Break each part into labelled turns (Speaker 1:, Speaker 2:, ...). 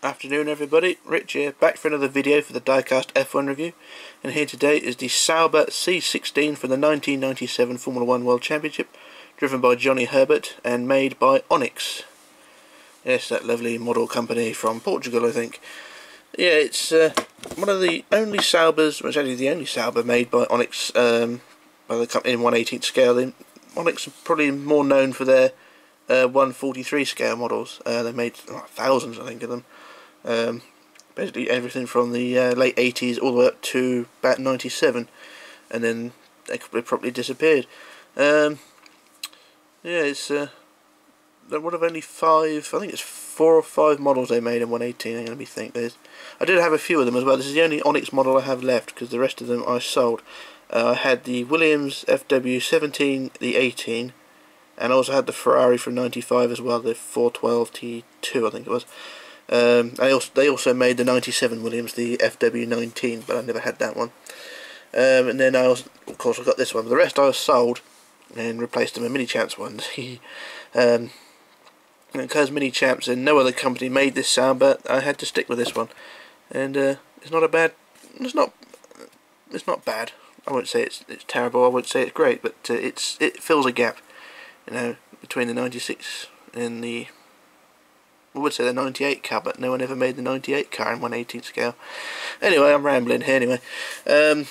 Speaker 1: Afternoon everybody, Rich here, back for another video for the Diecast F1 review, and here today is the Sauber C16 from the 1997 Formula 1 World Championship, driven by Johnny Herbert and made by Onyx. Yes, that lovely model company from Portugal, I think. Yeah, it's one of the only Saubers, well, it's actually the only Sauber made by Onyx, by the company in 1/18 scale. Onyx are probably more known for their 1/43 scale models. They made thousands, I think, of them. Basically everything from the late 80s all the way up to about 97, and then they probably disappeared. Yeah, it's one of only five, I think it's 4 or 5 models they made in 1/18. I'm going to be think I did have a few of them as well. This is the only Onyx model I have left because the rest of them I sold. I had the Williams FW17, the 18, and I also had the Ferrari from 95 as well, the 412 T2 I think it was. They also made the 97 Williams, the FW19, but I never had that one. And then of course I got this one, but the rest I sold and replaced them with mini champs ones. Because mini champs and no other company made this Sauber, I had to stick with this one. And it's not a bad, it's not bad. I won't say it's terrible. I won't say it's great, but it fills a gap, you know, between the 96 and the, I would say the 98 car, but no one ever made the 98 car in 1/18 scale. Anyway, I'm rambling here anyway. The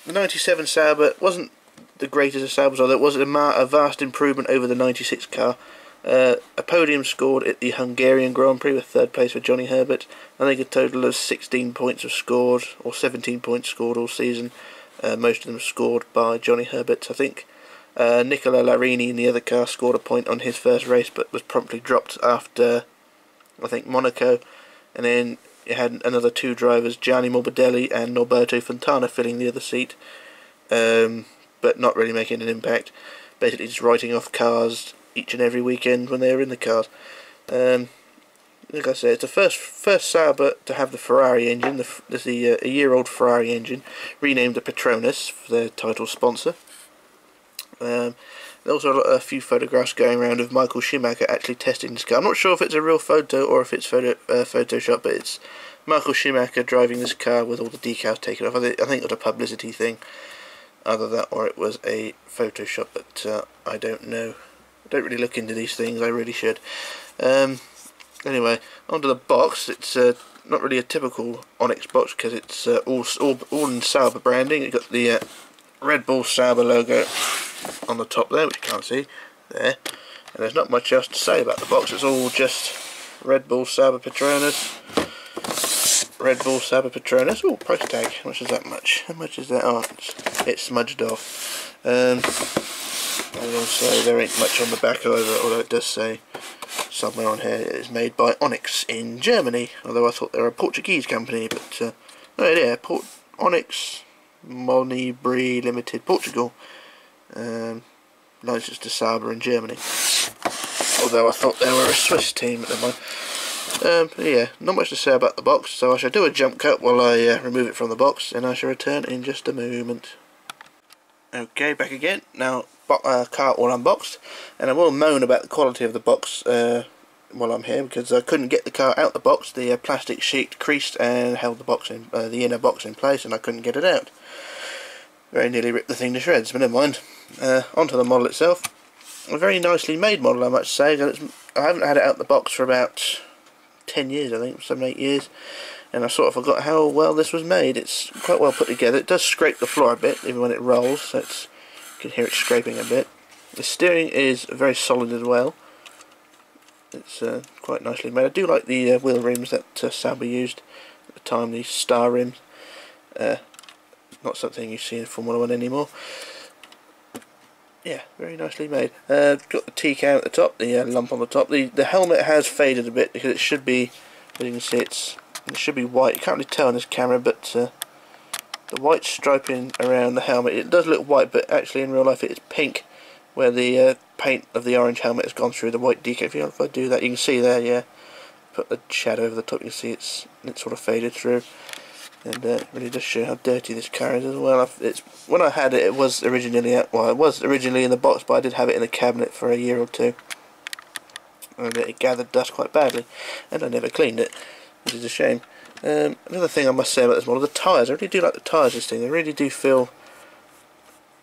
Speaker 1: 97 Sauber wasn't the greatest of Saubers, although it was a vast improvement over the 96 car. A podium scored at the Hungarian Grand Prix with 3rd place for Johnny Herbert. I think a total of 16 points have scored, or 17 points scored all season. Most of them scored by Johnny Herbert, I think. Nicola Larini in the other car scored a point on his first race, but was promptly dropped after, I think, Monaco. And then you had another 2 drivers, Gianni Morbidelli and Norberto Fontana, filling the other seat, but not really making an impact. Basically just writing off cars each and every weekend when they were in the cars. Like I said, it's the first Sauber to have the Ferrari engine. There's a year-old Ferrari engine, renamed the Petronas for their title sponsor. There's also a few photographs going around of Michael Schumacher actually testing this car. I'm not sure if it's a real photo or if it's Photoshop, but it's Michael Schumacher driving this car with all the decals taken off. I think it was a publicity thing, either that or it was a Photoshop, but I don't know. I don't really look into these things, I really should. Anyway, onto the box. It's not really a typical Onyx box because it's all in Sauber branding. It's got the Red Bull Sauber logo on the top there, which you can't see there, and there's not much else to say about the box. It's all just Red Bull Sauber Petronas, Red Bull Sauber Petronas. Oh, price tag, how much is that much? How much is that? Oh, it's smudged off. And also there ain't much on the back either, although it does say somewhere on here it is made by Onyx in Germany, although I thought they were a Portuguese company, but oh yeah, Onyx Monibri Limited, Portugal, licensed to Sauber in Germany, although I thought they were a Swiss team at the moment. Yeah, not much to say about the box, so I shall do a jump cut while I remove it from the box, and I shall return in just a moment. Okay, back again. Now, car all unboxed, and I will moan about the quality of the box while I'm here, because I couldn't get the car out the box. The plastic sheet creased and held the box in, the inner box in place, and I couldn't get it out. Very nearly ripped the thing to shreds, but never mind. Onto the model itself. A very nicely made model, I must say. I haven't had it out the box for about 10 years, I think, 7 or 8 years. And I sort of forgot how well this was made. It's quite well put together. It does scrape the floor a bit, even when it rolls, so you can hear it scraping a bit. The steering is very solid as well. It's quite nicely made. I do like the wheel rims that Sauber used at the time, these star rims. Not something you see in Formula 1 anymore. Yeah, very nicely made. Got the T-cam at the top, the lump on the top. The helmet has faded a bit because it should be, as you can see, it should be white. You can't really tell on this camera, but the white striping around the helmet, it does look white, but actually in real life it's pink, where the paint of the orange helmet has gone through the white decal. If I do that, you can see there, yeah. Put the shadow over the top, you can see it's sort of faded through. And it really does show how dirty this car is as well. When I had it, it was originally in the box, but I did have it in the cabinet for a year or two. And it gathered dust quite badly, and I never cleaned it. which is a shame. Another thing I must say about this model, the tyres. I really do like the tyres of this thing. They really do feel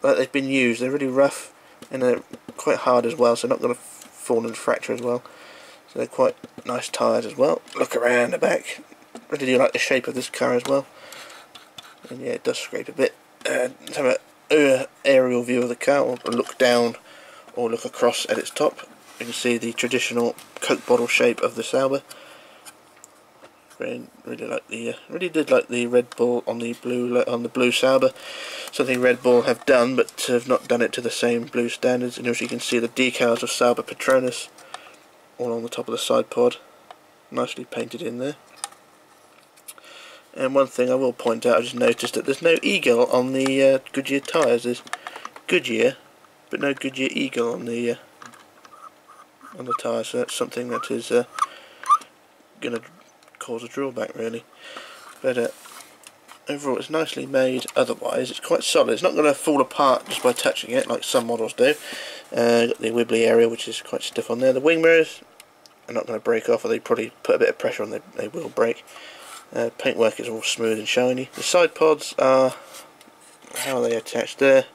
Speaker 1: like they've been used. They're really rough and they're quite hard as well, so not going to fall and fracture as well. So they're quite nice tyres as well. Look around the back. Really do like the shape of this car as well. And yeah, it does scrape a bit. Let's have an aerial view of the car, or look down or look across at its top. You can see the traditional Coke bottle shape of the Sauber. Really did like the Red Bull on the blue Sauber. Something Red Bull have done, but have not done it to the same blue standards. And as you can see, the decals of Sauber Petronas all on the top of the side pod, nicely painted in there. And one thing I will point out, I just noticed that there's no eagle on the Goodyear tyres. There's Goodyear, but no Goodyear eagle on the tyres. So that's something that is going to cause a drawback, really. But overall, it's nicely made. Otherwise, it's quite solid. It's not going to fall apart just by touching it, like some models do. Got the wibbly area, which is quite stiff on there. The wing mirrors are not going to break off, or they probably put a bit of pressure on them, they will break. Paintwork is all smooth and shiny. The side pods are, how are they attached? They're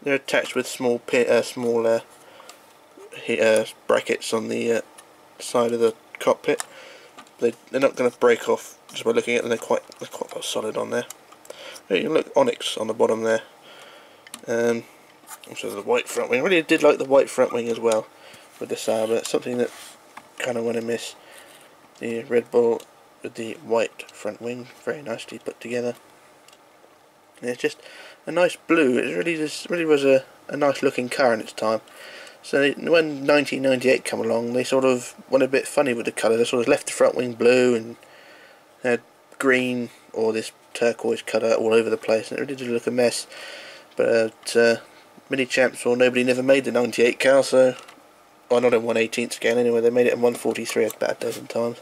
Speaker 1: attached with small brackets on the side of the cockpit. They're not going to break off just by looking at them. They're quite solid on there. You can look Onyx on the bottom there. Also the white front wing. I really did like the white front wing as well with the Sauber. It's something that kind of want to miss. The Red Bull with the white front wing, very nicely put together. And it's just a nice blue. It really was a nice looking car in its time. So when 1998 came along, they sort of went a bit funny with the colour. They sort of left the front wing blue and had green or this turquoise colour all over the place, and it really did look a mess. But Mini Champs or nobody never made the 98 car, so, well, not in 1/18 scale anyway. They made it in 1/43 about a dozen times,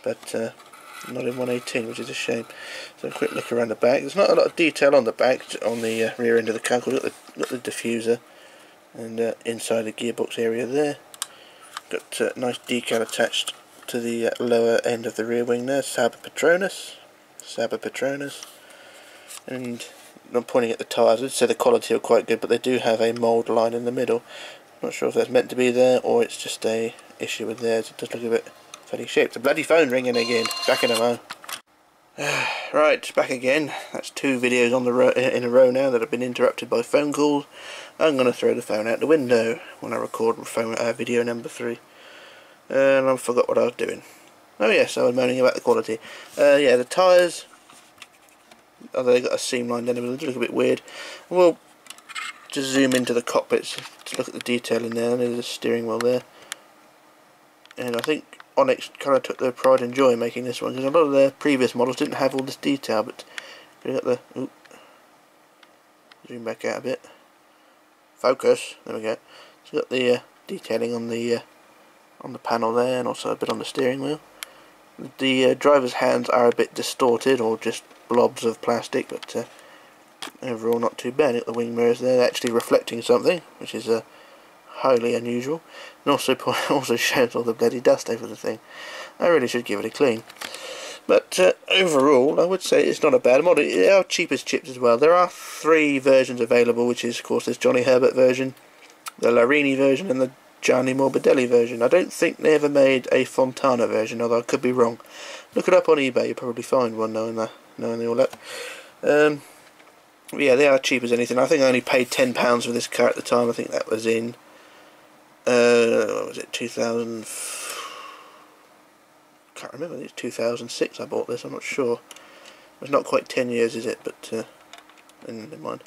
Speaker 1: but not in 1/18, which is a shame. So a quick look around the back. There's not a lot of detail on the back, on the rear end of the car. We've got the diffuser and inside the gearbox area there. Got nice decal attached to the lower end of the rear wing there. Sauber Petronas. And I'm pointing at the tyres. I'd say the quality are quite good, but they do have a mould line in the middle. Not sure if that's meant to be there or it's just a issue with theirs. It does look a bit funny shaped. The bloody phone ringing again. Back in a row. Right, back again. That's 2 videos on in a row now that have been interrupted by phone calls. I'm going to throw the phone out the window when I record video number 3. And I forgot what I was doing. Oh yes, I was moaning about the quality. Yeah, the tyres, although they got a seam line down the middle, they look a bit weird. We'll just zoom into the cockpits to look at the detail in there. There's a steering wheel there. And I think Onyx kind of took their pride and joy making this one, because a lot of their previous models didn't have all this detail. But we got the zoom back out a bit. Focus. There we go. So got the detailing on the panel there, and also a bit on the steering wheel. The driver's hands are a bit distorted, or just blobs of plastic, but overall not too bad. Got the wing mirrors there, they're actually reflecting something, which is highly unusual, and also shows all the bloody dust over the thing. I really should give it a clean. But overall, I would say it's not a bad model. They are cheap as chips as well. There are 3 versions available, which is, of course, this Johnny Herbert version, the Larini version, and the Gianni Morbidelli version. I don't think they ever made a Fontana version, although I could be wrong. Look it up on eBay, you'll probably find one knowing all that. Yeah, they are cheap as anything. I think I only paid £10 for this car at the time. I think that was in what was it, 2000? Can't remember. I think it's 2006 I bought this. I'm not sure. It's not quite 10 years, is it? But never mind.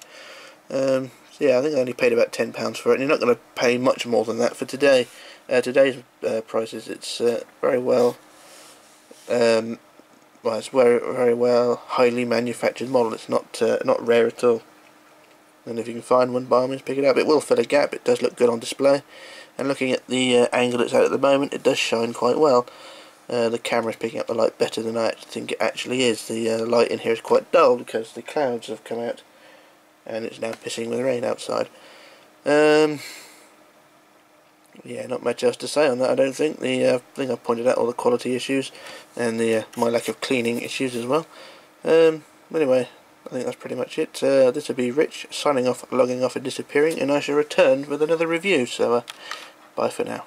Speaker 1: So yeah, I think I only paid about £10 for it, and you're not going to pay much more than that for today. Today's prices, it's very well. Well, it's very well, highly manufactured model. It's not rare at all. And if you can find one, by all means pick it up. It will fill a gap. It does look good on display. And looking at the angle it's at the moment, it does shine quite well. The camera's picking up the light better than I think it actually is. The light in here is quite dull because the clouds have come out, and it's now pissing with rain outside. What Yeah, not much else to say on that, I don't think. I think I've pointed out all the quality issues and my lack of cleaning issues as well. Anyway, I think that's pretty much it. This will be Rich signing off, logging off and disappearing, and I shall return with another review, so bye for now.